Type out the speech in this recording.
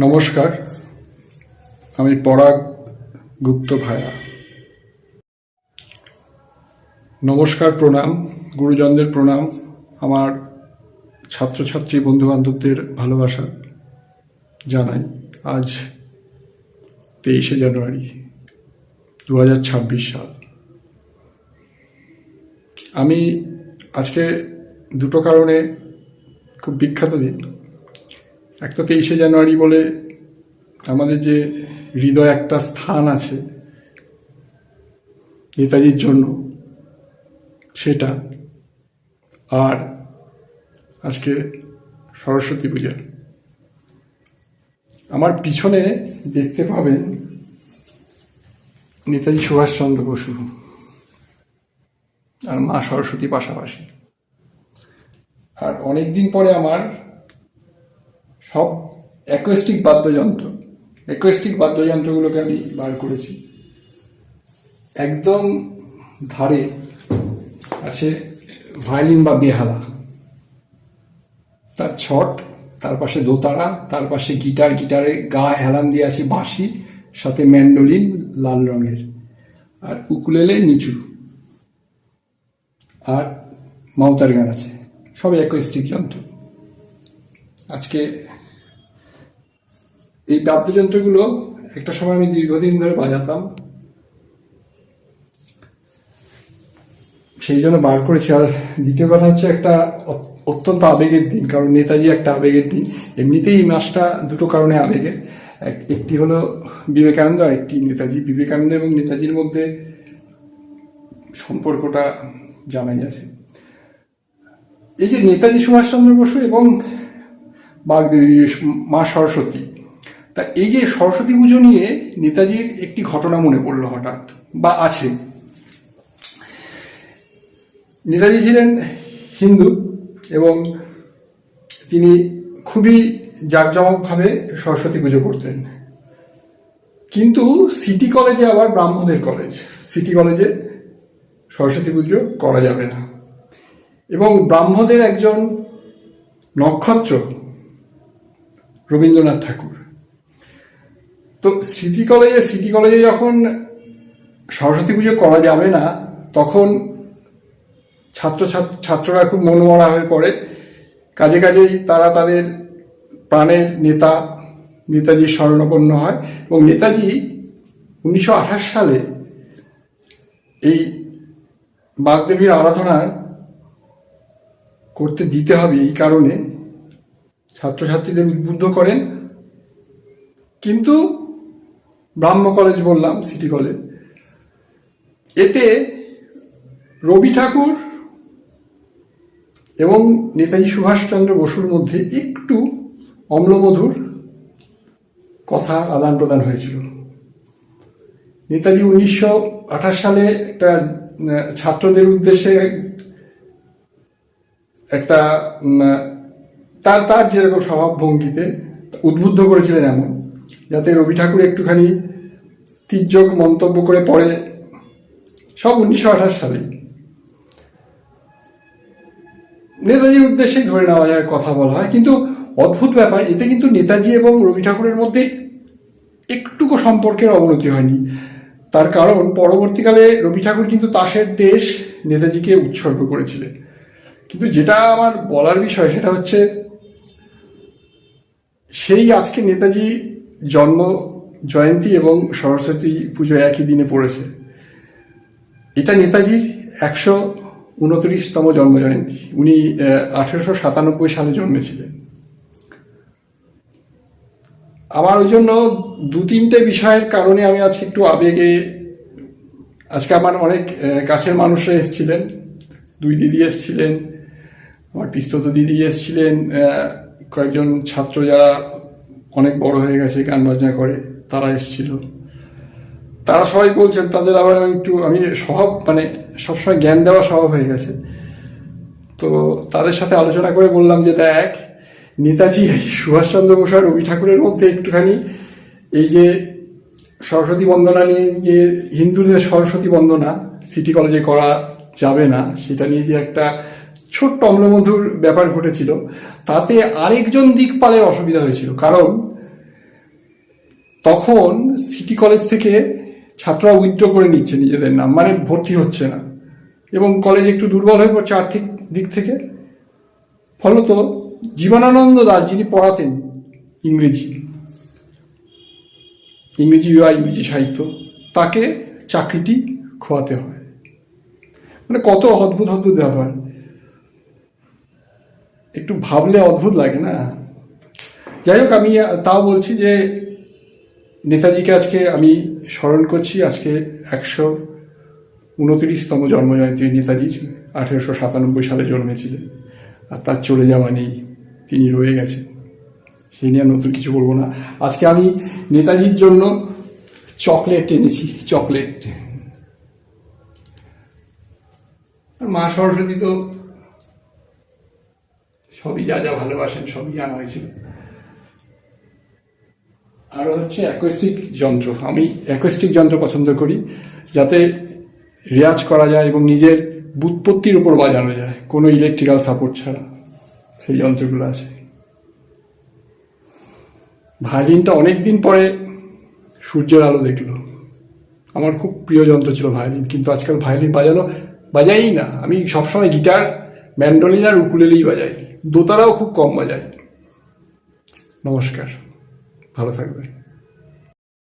নমস্কার, আমি পরাগ গুপ্ত ভায়া। নমস্কার, প্রণাম, গুরুজনদের প্রণাম, আমার ছাত্রছাত্রী বন্ধুবান্ধবদের ভালোবাসা জানাই। আজ 23শে জানুয়ারি 2026 সাল। আমি আজকে দুটো কারণে খুব বিখ্যাত দিন। এক তো 23শে জানুয়ারি বলে আমাদের যে হৃদয় একটা স্থান আছে নেতাজির জন্য, সেটা। আর আজকে সরস্বতী পূজা। আমার পিছনে দেখতে পাবেন নেতাজি সুভাষচন্দ্র বসু আর মা সরস্বতী পাশাপাশি। আর অনেকদিন পরে আমার সব অ্যাকোস্টিক বাদ্যযন্ত্রগুলোকে আমি বার করেছি। একদম ধারে আছে ভায়োলিন বা বেহালা, তার ছট, তার পাশে দোতারা, তার পাশে গিটারে গা হেলান দিয়ে আছে বাঁশি, সাথে ম্যান্ডোলিন লাল রঙের, আর উকুলেলে নিচু, আর মাউতার গান আছে। সব অ্যাকোস্টিক যন্ত্র। আজকে এই বাদ্যযন্ত্রগুলো একটা সময় আমি দীর্ঘদিন ধরে বাজাতাম, সেই জন্য বার করেছি। আর দ্বিতীয় কথা হচ্ছে, একটা অত্যন্ত আবেগের দিন, কারণ নেতাজি একটা আবেগের দিন। এমনিতেই এই মাসটা দুটো কারণে আবেগের। একটি হলো বিবেকানন্দ, আর একটি নেতাজি। বিবেকানন্দ এবং নেতাজির মধ্যে সম্পর্কটা জানাই আছে। এই যে নেতাজি সুভাষচন্দ্র বসু এবং বাগদেবী মা সরস্বতী, তা এই যে সরস্বতী পুজো নিয়ে নেতাজির একটি ঘটনা মনে পড়লো হঠাৎ, বা আছে। নেতাজি ছিলেন হিন্দু এবং তিনি খুবই জাঁকজমকভাবে সরস্বতী পুজো করতেন। কিন্তু সিটি কলেজে আবার ব্রাহ্মণদের কলেজ, সিটি কলেজে সরস্বতী পুজো করা যাবে না। এবং ব্রাহ্মণদের একজন নক্ষত্র রবীন্দ্রনাথ ঠাকুর। তো সিটি কলেজে যখন সরস্বতী পুজো করা যাবে না, তখন ছাত্ররা খুব মনমরা হয়ে পড়ে। কাজেই তারা তাদের প্রাণের নেতা নেতাজির শরণাপন্ন হয়। এবং নেতাজি 1928 সালে এই বাগদেবীর আরাধনা করতে দিতে হবে এই কারণে ছাত্রছাত্রীদের উদ্বুদ্ধ করেন। কিন্তু ব্রাহ্ম কলেজ বললাম, সিটি কলেজ, এতে রবি ঠাকুর এবং নেতাজি সুভাষচন্দ্র বসুর মধ্যে একটু অম্লমধুর কথা আদান প্রদান হয়েছিল। নেতাজি 1928 সালে একটা ছাত্রদের উদ্দেশ্যে একটা তার যেরকম স্বভাব ভঙ্গিতে উদ্বুদ্ধ করেছিলেন, এমন যাতে রবি ঠাকুর একটুখানি তির্যক মন্তব্য করে পড়ে। সব 1928 সালে নেতাজির উদ্দেশ্যেই ধরে নেওয়া যায়, কথা বলা হয়। কিন্তু অদ্ভুত ব্যাপার, এতে কিন্তু নেতাজি এবং রবি ঠাকুরের মধ্যে একটুকু সম্পর্কের অবনতি হয়নি। তার কারণ, পরবর্তীকালে রবি ঠাকুর কিন্তু তাসের দেশ নেতাজিকে উৎসর্গ করেছিলেন। কিন্তু যেটা আমার বলার বিষয়, সেটা হচ্ছে সেই আজকে নেতাজি জন্ম জয়ন্তী এবং সরস্বতী পুজো একই দিনে পড়েছে। এটা নেতাজির 129তম জন্মজয়ন্তী। উনি 1897 সালে জন্মেছিলেন। আমার ওই জন্য দু তিনটে বিষয়ের কারণে আমি আজকে একটু আবেগে। আজকে আমার অনেক কাছের মানুষরা এসেছিলেন, দুই দিদি এসেছিলেন, আমার পিস্তত দিদি এসেছিলেন, কয়েকজন ছাত্র যারা অনেক বড় হয়ে গেছে, গান বাজনা করে, তারা এসেছিল। তারা সবাই বলছেন, তাদের আবার আমি সবসময় জ্ঞান দেওয়া স্বভাব হয়ে গেছে। তো তাদের সাথে আলোচনা করে বললাম যে, দেখ, নেতাজি সুভাষচন্দ্র বসু আর রবি ঠাকুরের মধ্যে একটুখানি এই যে সরস্বতী বন্দনা নিয়ে, যে হিন্দুদের সরস্বতী বন্দনা সিটি কলেজে করা যাবে না, সেটা নিয়ে যে একটা ছোট্ট অম্লমধুর ব্যাপার ঘটেছিল, তাতে আরেকজন দিকপালের অসুবিধা হয়েছিল। কারণ তখন সিটি কলেজ থেকে ছাত্ররা উইথড্র করে নিচ্ছে নিজেদের নাম, মানে ভর্তি হচ্ছে না, এবং কলেজ একটু দুর্বল হয়ে পড়ছে আর্থিক দিক থেকে। ফলত জীবনানন্দ দাশ, যিনি পড়াতেন ইংরেজি বা ইংরেজি সাহিত্য, তাকে চাকরিটি খোয়াতে হয়। মানে কত অদ্ভুত অদ্ভুত ব্যাপার, একটু ভাবলে অদ্ভুত লাগে না? যাই হোক, আমি তাও বলছি যে নেতাজিকে আজকে আমি স্মরণ করছি। আজকে 129তম জন্মজয়ন্তী নেতাজির। 1897 সালে জন্মেছিলেন, আর তার চলে যাওয়া নেই, তিনি রয়ে গেছেন। সেই নিয়ে নতুন কিছু বলবো না। আজকে আমি নেতাজির জন্য চকলেট এনেছি, চকলেট। আর মা সরস্বতী তো সবই যা যা ভালোবাসেন সবই আনা হয়েছিল। আর হচ্ছে অ্যাকোস্টিক যন্ত্র। আমি অ্যাকোস্টিক যন্ত্র পছন্দ করি, যাতে রেয়াজ করা যায় এবং নিজের বুৎপত্তির উপর বাজানো যায় কোনো ইলেকট্রিক্যাল সাপোর্ট ছাড়া। সেই যন্ত্রগুলো আছে। ভায়োলিনটা অনেকদিন পরে সূর্যের আলো দেখলো। আমার খুব প্রিয় যন্ত্র ছিল ভায়োলিন, কিন্তু আজকাল ভায়োলিন বাজাই না। আমি সবসময় গিটার, ম্যান্ডোলিন আর উকুলেলেই বাজাই। দোতারাও খুব কম বাজাই। নমস্কার, ভালো থাকবেন।